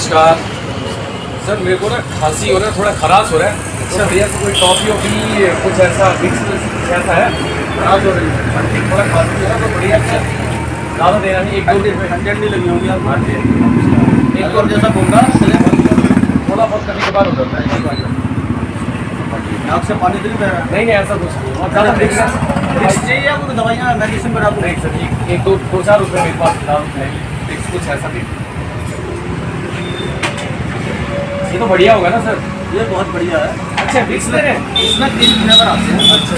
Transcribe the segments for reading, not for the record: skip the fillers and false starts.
नमस्कार सर, मेरे को ना खांसी हो रहा है, थोड़ा खराश हो रहा है। अच्छा भैया, तो कोई टॉफी वॉफी कुछ ऐसा मिक्स कुछ ऐसा है? खराश हो रही है, थोड़ा खांसी हो रहा है तो बढ़िया अच्छा ज़्यादा देना नहीं, 1-2 दिन में ठंडी लगी होगी आप। हाँ जी, एक और जैसा बोलना थोड़ा बहुत कभी कभार हो जाता है। नाक से पानी तो नहीं बह रहा? नहीं नहीं, ऐसा कुछ नहीं। और ज़्यादा फिक्स चाहिए आपको दवाइयाँ मेडिसिन पर आपको? नहीं सर, एक दो चार रुपये मेरे पास फिक्स कुछ ऐसा भी। ये तो बढ़िया होगा ना सर? ये बहुत बढ़िया है। अच्छा, मिक्स ले रहे हैं? इसमें 3 फ्लेवर आते हैं। अच्छा,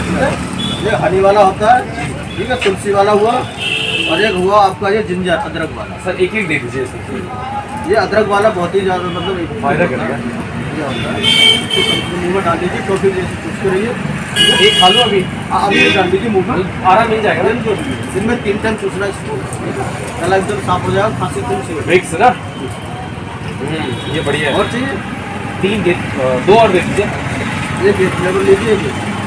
ये हनी वाला होता है, ठीक है, तुलसी वाला हुआ, और एक हुआ आपका ये जिंजर अदरक वाला। सर एक दे दीजिए सर। ये अदरक वाला बहुत ही ज़्यादा मतलब फायदा करेगा। ये होता है, इसको मुँह में डाल दीजिए, टॉफी जैसे कुछ करिए, एक खा लो अभी। अभी डाल दीजिए मुँह में, आराम मिल जाएगा ना? दिन में 3 टाइम चूसना इसको, गला एकदम साफ हो जाएगा, खांसी एकदम से। मिक्स ना? ये बढ़िया है। और चाहिए 3 दे, 2 और दे दीजिए। ये फ्लेवर लीजिए।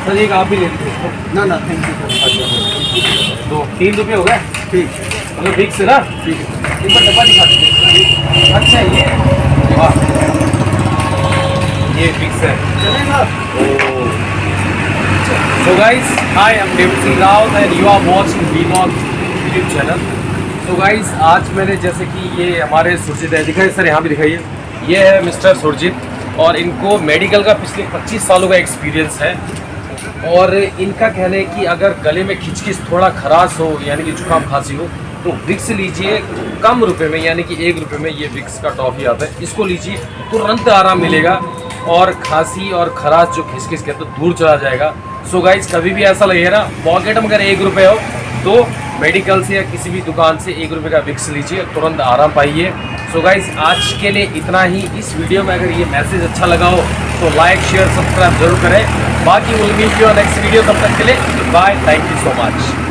सर एक आप भी ले लीजिए। ना ना, थैंक यू सर। अच्छा, 3 रुपये हो गए? ठीक, मतलब मिक्स ना? ठीक है। एक बार डब्बा दिखा दीजिए। अच्छा, ये वाह, ये फिक्स है। चलेगा। So guys, hi, I'm David Singh Rao and you are watching Vlog YouTube channel. So guys, आज मैंने जैसे कि ये हमारे सुरजीत है, दिखाइए सर, यहाँ भी दिखाइए। ये है मिस्टर सुरजीत और इनको मेडिकल का पिछले 25 सालों का एक्सपीरियंस है। और इनका कहना है कि अगर गले में खिचखिच थोड़ा खराश हो, यानी कि जुकाम खांसी हो, तो विक्स लीजिए कम रुपए में, यानी कि 1 रुपये में ये विक्स का टॉफ़ी आता है। इसको लीजिए, तुरंत आराम मिलेगा और खांसी और खराश जो खिचखिच के तो दूर चला जाएगा। सो गाइज, कभी भी ऐसा लगे ना पॉकेट में अगर 1 रुपये हो तो मेडिकल से या किसी भी दुकान से 1 रुपये का विक्स लीजिए, तुरंत आराम पाइए। सो गाइज, आज के लिए इतना ही। इस वीडियो में अगर ये मैसेज अच्छा लगा हो तो लाइक शेयर सब्सक्राइब जरूर करें। बाकी will meet you next video, तब तक के लिए bye, thank you so much.